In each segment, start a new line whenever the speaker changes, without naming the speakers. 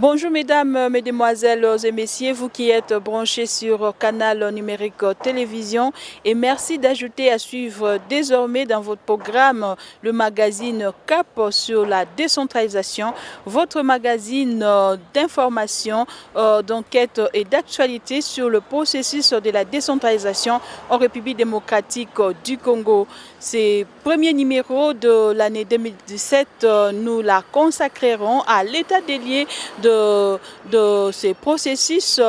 Bonjour mesdames, mesdemoiselles et messieurs, vous qui êtes branchés sur Canal numérique télévision, et merci d'ajouter à suivre désormais dans votre programme le magazine CAP sur la décentralisation, votre magazine d'information, d'enquête et d'actualité sur le processus de la décentralisation en République démocratique du Congo. Ces premiers numéros de l'année 2017, nous la consacrerons à l'état des lieux de ces processus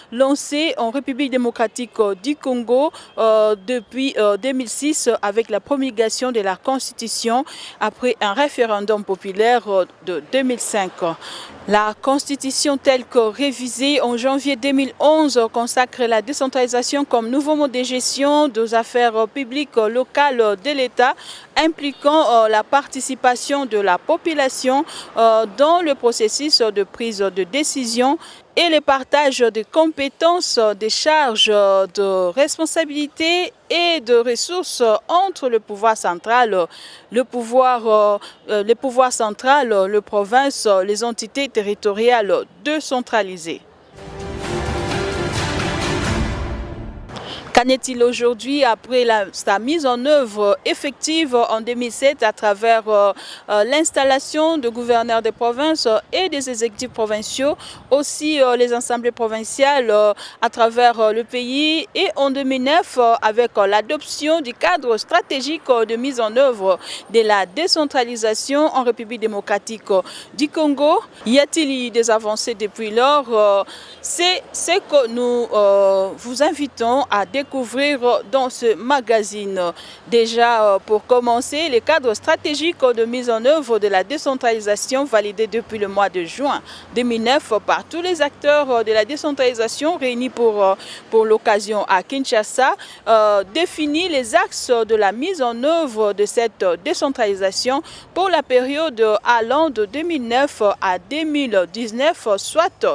lancés en République démocratique du Congo depuis 2006 avec la promulgation de la Constitution après un référendum populaire de 2005. La Constitution telle que révisée en janvier 2011 consacre la décentralisation comme nouveau mode de gestion des affaires publiques locales de l'État, impliquant la participation de la population dans le processus de prise de décision et le partage de compétences, des charges, de responsabilités et de ressources entre le pouvoir central, le pouvoir central, les provinces, les entités territoriales décentralisées. Qu'en est-il aujourd'hui après sa mise en œuvre effective en 2007 à travers l'installation de gouverneurs des provinces et des exécutifs provinciaux, aussi les assemblées provinciales à travers le pays, et en 2009 avec l'adoption du cadre stratégique de mise en œuvre de la décentralisation en République démocratique du Congo? Y a-t-il eu des avancées depuis lors? C'est ce que nous vous invitons à découvrir dans ce magazine. Déjà, pour commencer, le cadre stratégique de mise en œuvre de la décentralisation validé depuis le mois de juin 2009 par tous les acteurs de la décentralisation réunis pour l'occasion à Kinshasa, définit les axes de la mise en œuvre de cette décentralisation pour la période allant de 2009 à 2019, soit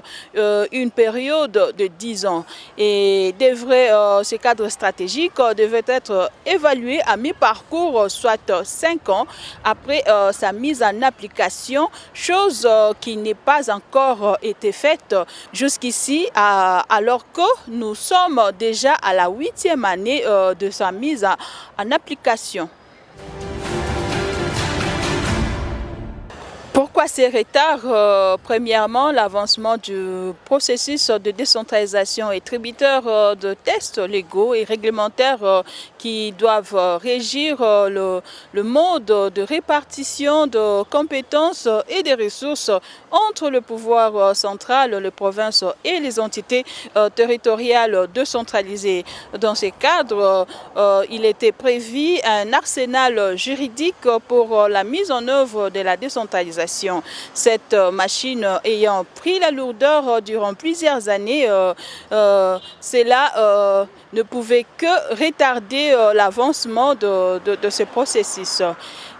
une période de 10 ans. Et ce cadre stratégique devait être évalué à mi-parcours, soit 5 ans après sa mise en application, chose qui n'est pas encore été faite jusqu'ici, alors que nous sommes déjà à la 8e année de sa mise en application. Pourquoi ces retards? Premièrement, l'avancement du processus de décentralisation est tributaire de tests légaux et réglementaires qui doivent régir le mode de répartition de compétences et des ressources entre le pouvoir central, les provinces et les entités territoriales décentralisées. Dans ce cadre, il était prévu un arsenal juridique pour la mise en œuvre de la décentralisation. Cette machine ayant pris la lourdeur durant plusieurs années, cela ne pouvait que retarder l'avancement de ce processus.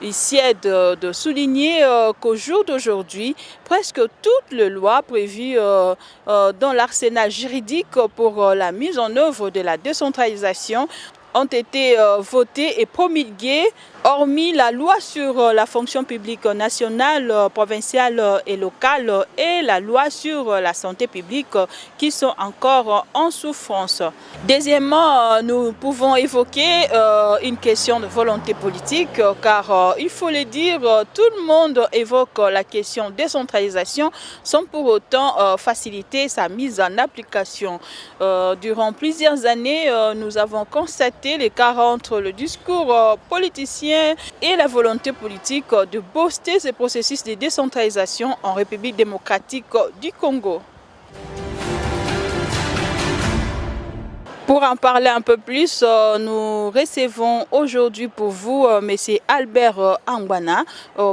Ici est de souligner qu'au jour d'aujourd'hui, presque toutes les lois prévues dans l'arsenal juridique pour la mise en œuvre de la décentralisation ont été votées et promulguées, hormis la loi sur la fonction publique nationale, provinciale et locale et la loi sur la santé publique qui sont encore en souffrance. Deuxièmement, nous pouvons évoquer une question de volonté politique, car il faut le dire, tout le monde évoque la question décentralisation sans pour autant faciliter sa mise en application. Durant plusieurs années, nous avons constaté l'écart entre le discours politicien et la volonté politique de booster ce processus de décentralisation en République démocratique du Congo. Pour en parler un peu plus, nous recevons aujourd'hui pour vous M. Albert Angwana,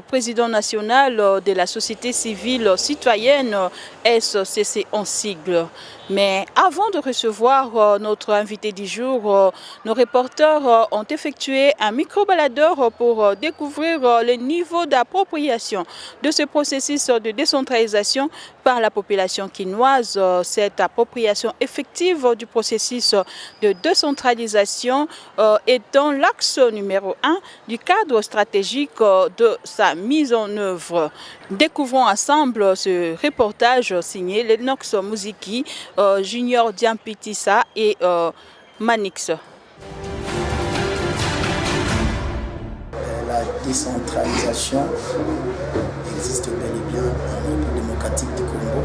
président national de la société civile citoyenne SCC en sigle. Mais avant de recevoir notre invité du jour, nos reporters ont effectué un micro-baladeur pour découvrir le niveau d'appropriation de ce processus de décentralisation par la population quinoise. Cette appropriation effective du processus de décentralisation étant l'axe numéro 1 du cadre stratégique de sa mise en œuvre. Découvrons ensemble ce reportage signé Lennox Mouziki, Junior Diampitissa et Manix.
La décentralisation existe bel et bien en République démocratique du Congo,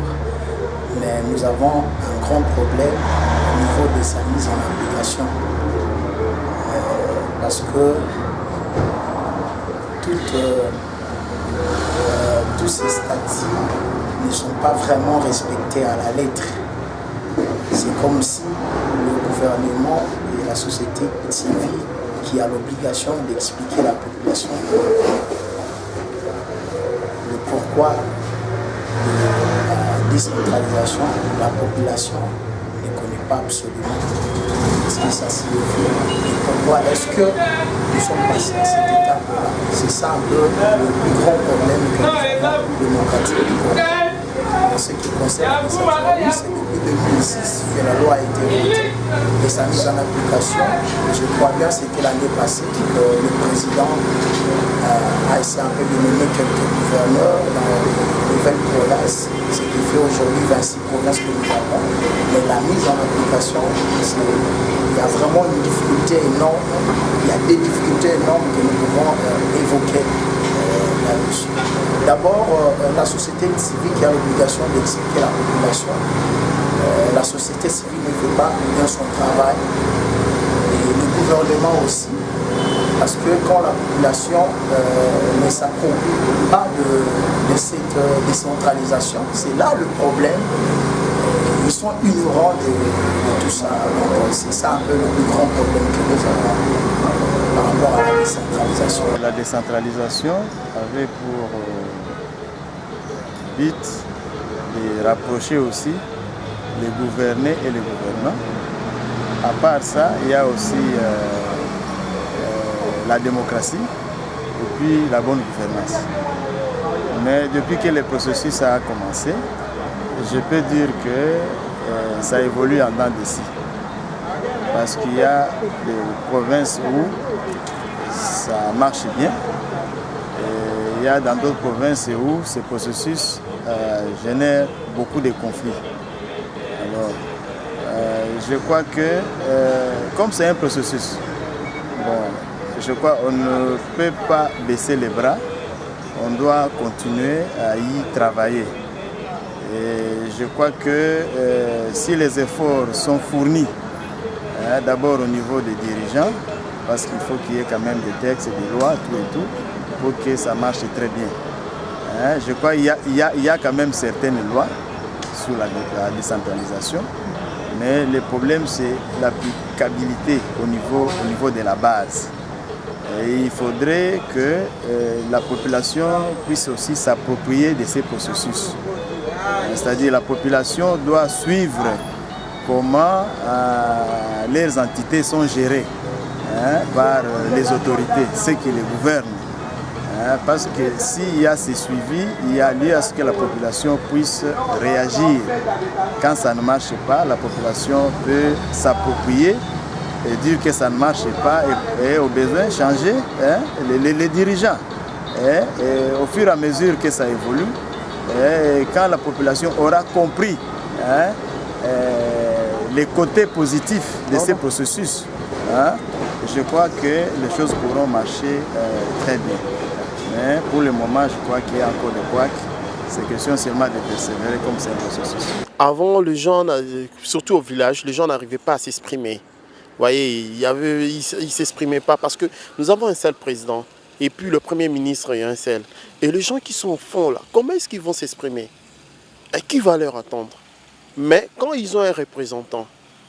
mais nous avons un grand problème au niveau de sa mise en application. Parce que tous ces statuts ne sont pas vraiment respectés à la lettre. C'est comme si le gouvernement et la société civile qui a l'obligation d'expliquer à la population le pourquoi de la décentralisation. La population ne connaît pas absolument ce que ça signifie et pourquoi est-ce que nous sommes passés à cette étape-là. C'est ça un peu le plus grand problème que nous avons démocratique du Congo. En ce qui concerne les centrales, c'est depuis 2006 que la loi a été votée et sa mise en application. Je crois bien c'était l'année passée que le président a essayé un peu de nommer quelques gouverneurs dans les nouvelles provinces, ce qui fait aujourd'hui 26 provinces que nous avons. Mais la mise en application, il y a vraiment une difficulté énorme. Il y a des difficultés énormes que nous pouvons évoquer. D'abord, la société civile qui a l'obligation d'expliquer la population. La société civile ne fait pas bien son travail. Et le gouvernement aussi. Parce que quand la population ne s'approprie pas de cette décentralisation, c'est là le problème. Ils sont ignorants de tout ça. C'est ça un peu le plus grand problème que nous avons par rapport à la décentralisation.
La décentralisation avait pour but de rapprocher aussi les gouvernés et les gouvernants. À part ça, il y a aussi la démocratie et puis la bonne gouvernance. Mais depuis que le processus a commencé, je peux dire que ça évolue en dents d'ici. Parce qu'il y a des provinces où ça marche bien. Et il y a dans d'autres provinces où ce processus génère beaucoup de conflits. Alors, je crois que, comme c'est un processus, je crois qu'on ne peut pas baisser les bras, on doit continuer à y travailler. Et je crois que si les efforts sont fournis, d'abord au niveau des dirigeants, parce qu'il faut qu'il y ait quand même des textes et des lois, tout et tout, pour que ça marche très bien. Je crois qu'il y a quand même certaines lois sur la décentralisation, mais le problème c'est l'applicabilité au niveau de la base. Et il faudrait que la population puisse aussi s'approprier de ces processus. C'est-à-dire la population doit suivre comment leurs entités sont gérées par les autorités, ceux qui les gouvernent. Parce que s'il y a ces suivis, il y a lieu à ce que la population puisse réagir. Quand ça ne marche pas, la population peut s'approprier et dire que ça ne marche pas et au besoin changer les dirigeants. Et au fur et à mesure que ça évolue, et quand la population aura compris les côtés positifs de ces processus, je crois que les choses pourront marcher très bien. Mais pour le moment, je crois qu'il y a encore des couacs. C'est question seulement de persévérer comme c'est un processus.
Avant, les gens, surtout au village, les gens n'arrivaient pas à s'exprimer. Vous voyez, ils ne s'exprimaient pas parce que nous avons un seul président. Et puis le Premier ministre est un seul. Et les gens qui sont au fond là, comment est-ce qu'ils vont s'exprimer? Et qui va leur attendre? Mais quand ils ont un représentant,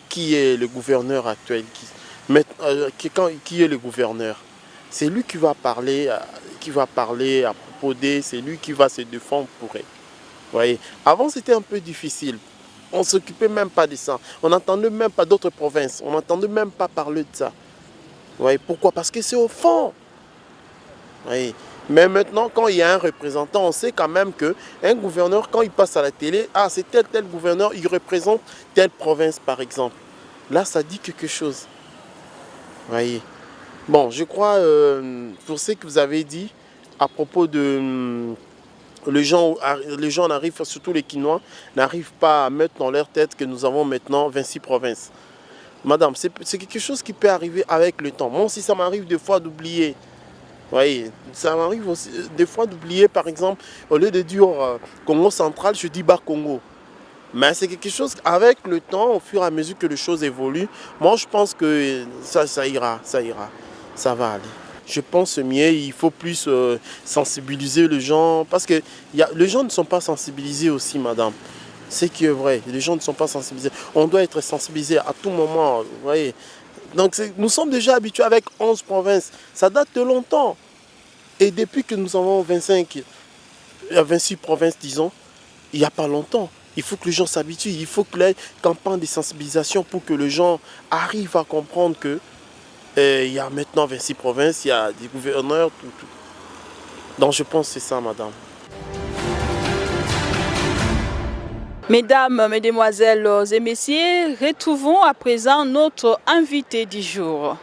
qui est le gouverneur actuel, qui est le gouverneur, c'est lui qui va parler à propos d'eux, c'est lui qui va se défendre pour eux. Vous voyez, avant c'était un peu difficile. On ne s'occupait même pas de ça. On n'entendait même pas d'autres provinces. On n'entendait même pas parler de ça. Vous voyez, pourquoi? Parce que c'est au fond. Oui. Mais maintenant, quand il y a un représentant, on sait quand même qu'un gouverneur, quand il passe à la télé, c'est tel gouverneur, il représente telle province par exemple. Là, ça dit quelque chose. Voyez. Bon, je crois, pour ce que vous avez dit, à propos de... les gens n'arrivent, surtout les Quinois, n'arrivent pas à mettre dans leur tête que nous avons maintenant 26 provinces. Madame, c'est quelque chose qui peut arriver avec le temps. Moi aussi, ça m'arrive des fois d'oublier. Voyez, ça m'arrive aussi des fois d'oublier, par exemple, au lieu de dire Congo central, je dis Bas Congo. Mais c'est quelque chose, avec le temps, au fur et à mesure que les choses évoluent, moi je pense que ça ira, ça va aller. Je pense mieux, il faut plus sensibiliser les gens, parce que les gens ne sont pas sensibilisés aussi, madame. C'est qui est vrai, les gens ne sont pas sensibilisés. On doit être sensibilisé à tout moment, vous voyez. Donc nous sommes déjà habitués avec 11 provinces, ça date de longtemps. Et depuis que nous avons 26 provinces, disons, il n'y a pas longtemps. Il faut que les gens s'habituent, il faut que les campagnes de sensibilisation pour que les gens arrivent à comprendre que il y a maintenant 26 provinces, il y a des gouverneurs, tout. Donc je pense que c'est ça, madame.
Mesdames, Mesdemoiselles et Messieurs, retrouvons à présent notre invité du jour.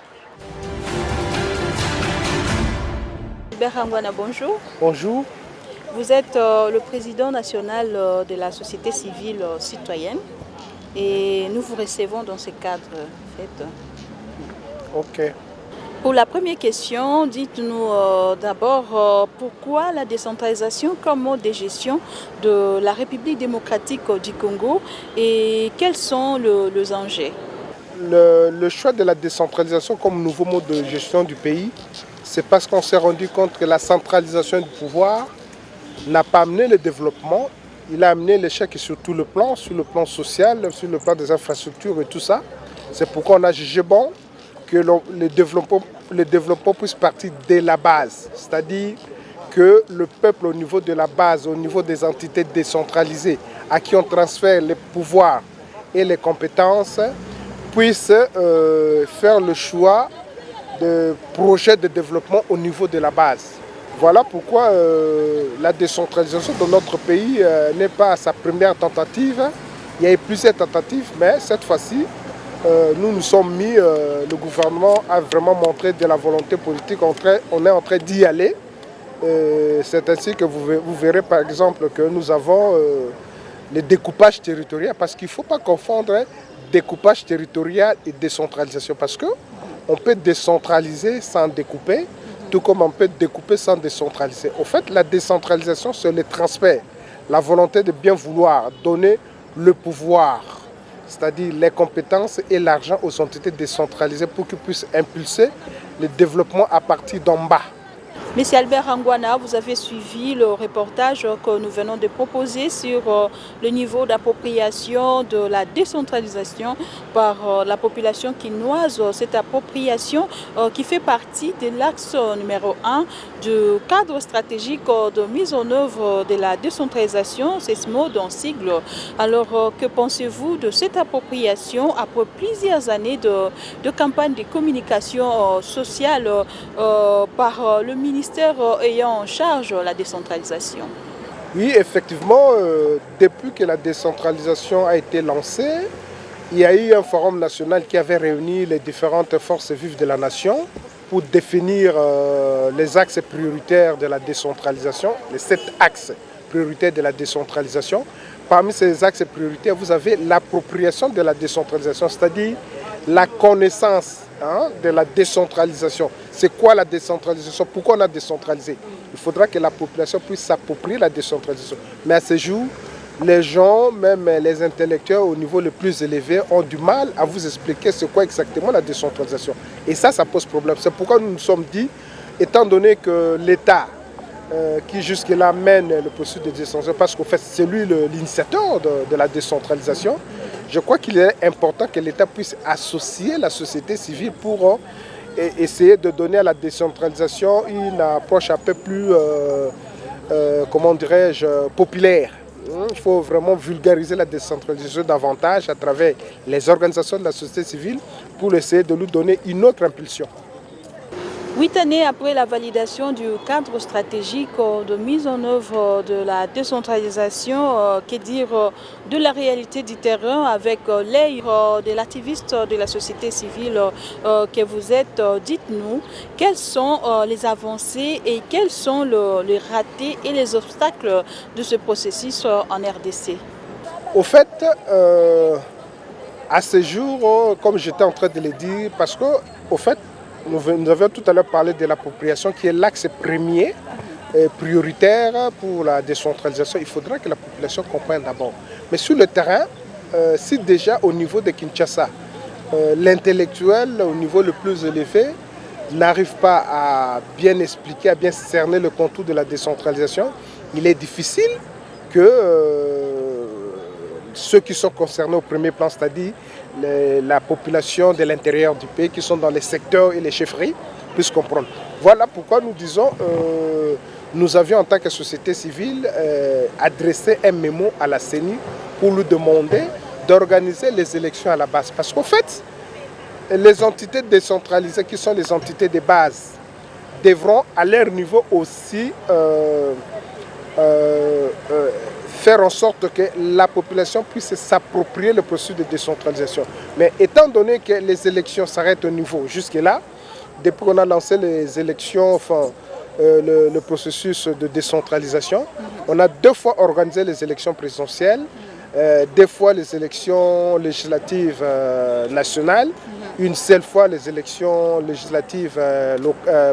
Albert Rangwana, bonjour.
Bonjour.
Vous êtes le président national de la société civile citoyenne et nous vous recevons dans ce cadre.
Ok.
Pour la première question, dites-nous d'abord pourquoi la décentralisation comme mode de gestion de la République démocratique du Congo et quels sont les enjeux?
Le choix de la décentralisation comme nouveau mode de gestion du pays, c'est parce qu'on s'est rendu compte que la centralisation du pouvoir n'a pas amené le développement, il a amené l'échec sur tout le plan, sur le plan social, sur le plan des infrastructures et tout ça. C'est pourquoi on a jugé bon que le développement puisse partir de la base, c'est-à-dire que le peuple au niveau de la base, au niveau des entités décentralisées à qui on transfère les pouvoirs et les compétences, puisse faire le choix de projets de développement au niveau de la base. Voilà pourquoi la décentralisation de notre pays n'est pas à sa première tentative. Il y a eu plusieurs tentatives, mais cette fois-ci, nous nous sommes mis, le gouvernement a vraiment montré de la volonté politique, on est en train d'y aller. C'est ainsi que vous verrez par exemple que nous avons le découpage territorial, parce qu'il ne faut pas confondre découpage territorial et décentralisation, parce qu'on peut décentraliser sans découper, tout comme on peut découper sans décentraliser. En fait, la décentralisation, c'est le transfert, la volonté de bien vouloir donner le pouvoir, c'est-à-dire les compétences et l'argent aux entités décentralisées pour qu'ils puissent impulser le développement à partir d'en bas.
Monsieur Albert Rangwana, vous avez suivi le reportage que nous venons de proposer sur le niveau d'appropriation de la décentralisation par la population quinoise. Cette appropriation qui fait partie de l'axe numéro 1 du cadre stratégique de mise en œuvre de la décentralisation, c'est ce mot dans sigle. Alors, que pensez-vous de cette appropriation après plusieurs années de campagne de communication sociale par le ministère ayant en charge la décentralisation?
Oui, effectivement, depuis que la décentralisation a été lancée, il y a eu un forum national qui avait réuni les différentes forces vives de la nation pour définir les axes prioritaires de la décentralisation, les 7 axes prioritaires de la décentralisation. Parmi ces axes prioritaires, vous avez l'appropriation de la décentralisation, c'est-à-dire la connaissance de la décentralisation. C'est quoi la décentralisation? Pourquoi on a décentralisé? Il faudra que la population puisse s'approprier la décentralisation. Mais à ce jour, les gens, même les intellectuels au niveau le plus élevé, ont du mal à vous expliquer c'est quoi exactement la décentralisation. Et ça pose problème. C'est pourquoi nous nous sommes dit, étant donné que l'État qui jusque-là mène le processus de décentralisation, parce qu'en fait c'est lui l'initiateur de la décentralisation, je crois qu'il est important que l'État puisse associer la société civile pour essayer de donner à la décentralisation une approche un peu plus, comment dirais-je, populaire. Il faut vraiment vulgariser la décentralisation davantage à travers les organisations de la société civile pour essayer de lui donner une autre impulsion.
8 années après la validation du cadre stratégique de mise en œuvre de la décentralisation, que dire de la réalité du terrain avec l'œil de l'activiste de la société civile que vous êtes, dites-nous quelles sont les avancées et quels sont les ratés et les obstacles de ce processus en RDC.
Au fait, à ce jour, comme j'étais en train de le dire, parce que au fait, nous avions tout à l'heure parlé de l'appropriation qui est l'axe premier prioritaire pour la décentralisation. Il faudra que la population comprenne d'abord. Mais sur le terrain, si déjà au niveau de Kinshasa, l'intellectuel au niveau le plus élevé n'arrive pas à bien expliquer, à bien cerner le contour de la décentralisation, il est difficile que ceux qui sont concernés au premier plan, c'est-à-dire la population de l'intérieur du pays qui sont dans les secteurs et les chefferies, puissent comprendre. Voilà pourquoi nous disons, nous avions en tant que société civile adressé un mémo à la CENI pour lui demander d'organiser les élections à la base. Parce qu'en fait, les entités décentralisées qui sont les entités de base devront à leur niveau aussi faire en sorte que la population puisse s'approprier le processus de décentralisation. Mais étant donné que les élections s'arrêtent au niveau jusque-là, depuis qu'on a lancé les élections, enfin, le processus de décentralisation, on a 2 fois organisé les élections présidentielles, 2 fois les élections législatives nationales, une seule fois les élections législatives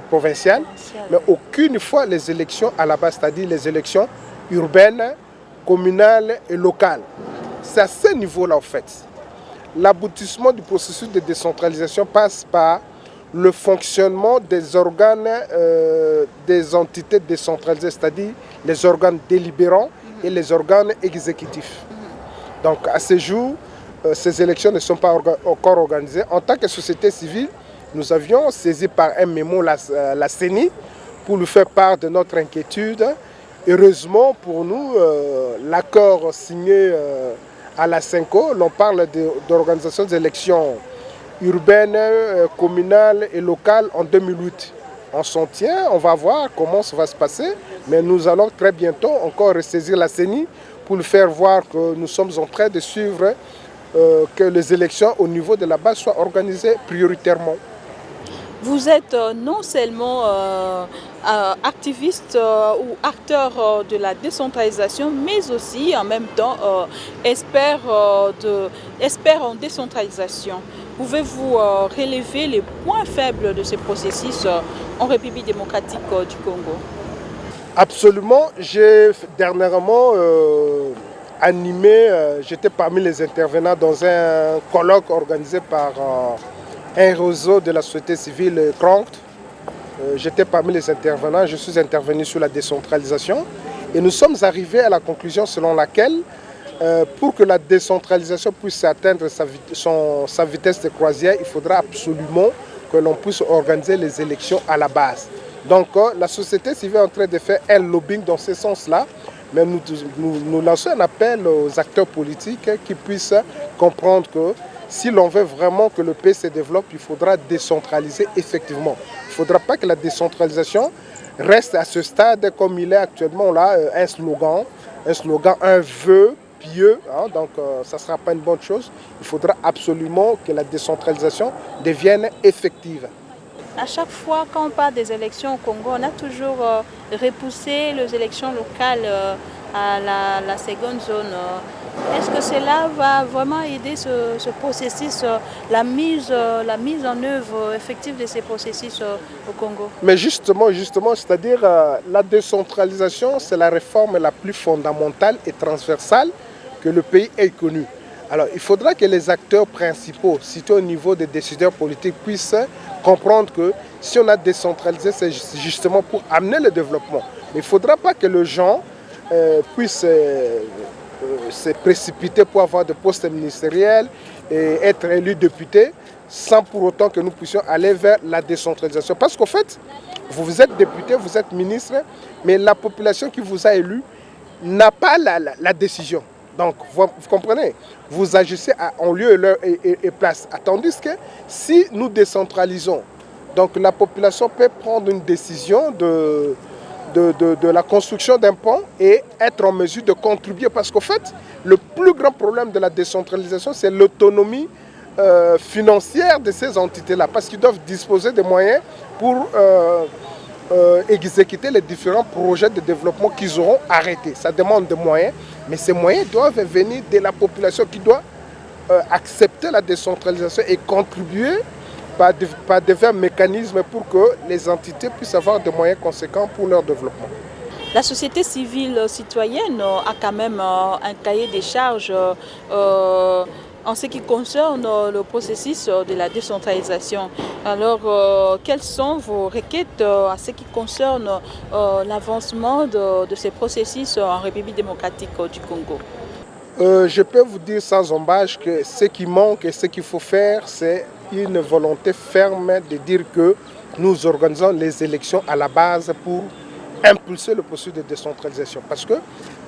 provinciales, mais aucune fois les élections à la base, c'est-à-dire les élections urbaines, communales et locales. C'est à ce niveau-là, en fait. L'aboutissement du processus de décentralisation passe par le fonctionnement des organes des entités décentralisées, c'est-à-dire les organes délibérants et les organes exécutifs. Donc à ce jour, ces élections ne sont pas encore organisées. En tant que société civile, nous avions saisi par un mémo la CENI pour lui faire part de notre inquiétude. Heureusement pour nous, l'accord signé à la CENCO, l'on parle d'organisation des élections urbaines, communales et locales en 2008. On s'en tient, on va voir comment ça va se passer, mais nous allons très bientôt encore ressaisir la CENI pour lui faire voir que nous sommes en train de suivre que les élections au niveau de la base soient organisées prioritairement.
Vous êtes non seulement activiste ou acteur de la décentralisation, mais aussi en même temps expert en décentralisation. Pouvez-vous relever les points faibles de ce processus en République démocratique du Congo?
Absolument. J'ai dernièrement animé, j'étais parmi les intervenants dans un colloque organisé par un réseau de la société civile CRONCT. J'étais parmi les intervenants, je suis intervenu sur la décentralisation et nous sommes arrivés à la conclusion selon laquelle pour que la décentralisation puisse atteindre sa vitesse de croisière, il faudra absolument que l'on puisse organiser les élections à la base. Donc la société civile est en train de faire un lobbying dans ce sens-là, mais nous lançons un appel aux acteurs politiques qui puissent comprendre que si l'on veut vraiment que le pays se développe, il faudra décentraliser effectivement. Il ne faudra pas que la décentralisation reste à ce stade comme il est actuellement là, un slogan, un vœu pieux, hein, donc ça ne sera pas une bonne chose. Il faudra absolument que la décentralisation devienne effective.
À chaque fois qu'on parle des élections au Congo, on a toujours repoussé les élections locales à la seconde zone. Est-ce que cela va vraiment aider ce processus, la mise en œuvre effective de ces processus au Congo?
Mais justement, c'est-à-dire la décentralisation, c'est la réforme la plus fondamentale et transversale que le pays ait connue. Alors, il faudra que les acteurs principaux, situés au niveau des décideurs politiques, puissent comprendre que si on a décentralisé, c'est justement pour amener le développement. Mais il ne faudra pas que les gens puissent se précipiter pour avoir des postes ministériels et être élus députés sans pour autant que nous puissions aller vers la décentralisation. Parce qu'en fait, vous êtes député, vous êtes ministre, mais la population qui vous a élu n'a pas la décision. Donc, vous comprenez, vous agissez en lieu et place. Tandis que si nous décentralisons Donc la population peut prendre une décision de la construction d'un pont et être en mesure de contribuer. Parce qu'en fait, le plus grand problème de la décentralisation, c'est l'autonomie financière de ces entités-là. Parce qu'ils doivent disposer de moyens pour exécuter les différents projets de développement qu'ils auront arrêtés. Ça demande des moyens, mais ces moyens doivent venir de la population qui doit accepter la décentralisation et contribuer par divers mécanismes pour que les entités puissent avoir des moyens conséquents pour leur développement.
La société civile citoyenne a quand même un cahier des charges en ce qui concerne le processus de la décentralisation. Alors, quelles sont vos requêtes à ce qui concerne l'avancement de ces processus en République démocratique du Congo?
Je peux vous dire sans embâche que ce qui manque et ce qu'il faut faire, c'est une volonté ferme de dire que nous organisons les élections à la base pour impulser le processus de décentralisation. Parce que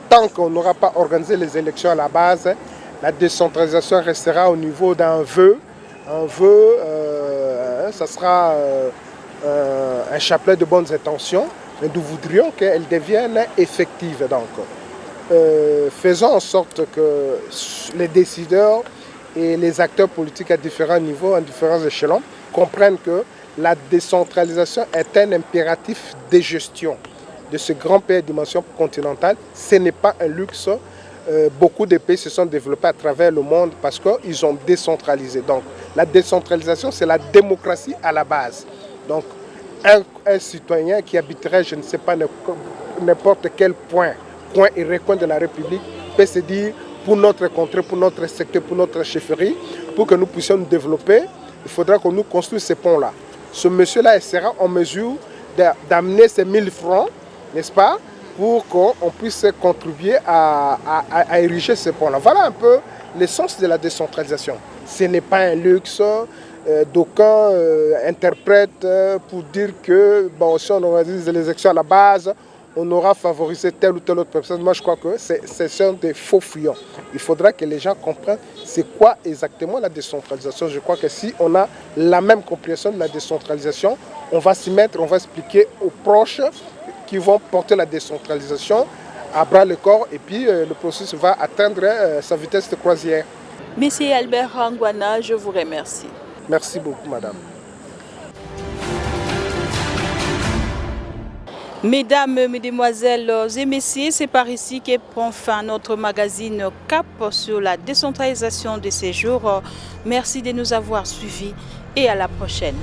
tant qu'on n'aura pas organisé les élections à la base, la décentralisation restera au niveau d'un vœu. Un vœu, ça sera un chapelet de bonnes intentions, mais nous voudrions qu'elle devienne effective. Donc, faisons en sorte que les décideurs et les acteurs politiques à différents niveaux, à différents échelons, comprennent que la décentralisation est un impératif de gestion de ce grand pays à dimension continentale. Ce n'est pas un luxe. Beaucoup de pays se sont développés à travers le monde parce qu'ils ont décentralisé. Donc la décentralisation, c'est la démocratie à la base. Donc un citoyen qui habiterait, je ne sais pas, n'importe quel coin et recoin de la République peut se dire, pour notre contrée, pour notre secteur, pour notre chefferie, pour que nous puissions nous développer, il faudra que nous construisions ces ponts-là. Ce monsieur-là sera en mesure d'amener ces 1000 francs, n'est-ce pas, pour qu'on puisse contribuer à ériger ces ponts-là. Voilà un peu l'essence de la décentralisation. Ce n'est pas un luxe. D'aucuns interprètent pour dire que bon, si on organise les élections à la base, on aura favorisé telle ou telle autre personne. Moi, je crois que ce sont des faux fuyants. Il faudra que les gens comprennent c'est quoi exactement la décentralisation. Je crois que si on a la même compréhension de la décentralisation, on va s'y mettre, on va expliquer aux proches qui vont porter la décentralisation à bras le corps et puis le processus va atteindre sa vitesse de croisière.
Monsieur Albert Rangwana, je vous remercie.
Merci beaucoup, madame.
Mesdames, Mesdemoiselles et Messieurs, c'est par ici que prend fin notre magazine Cap sur la décentralisation de ces jours. Merci de nous avoir suivis et à la prochaine.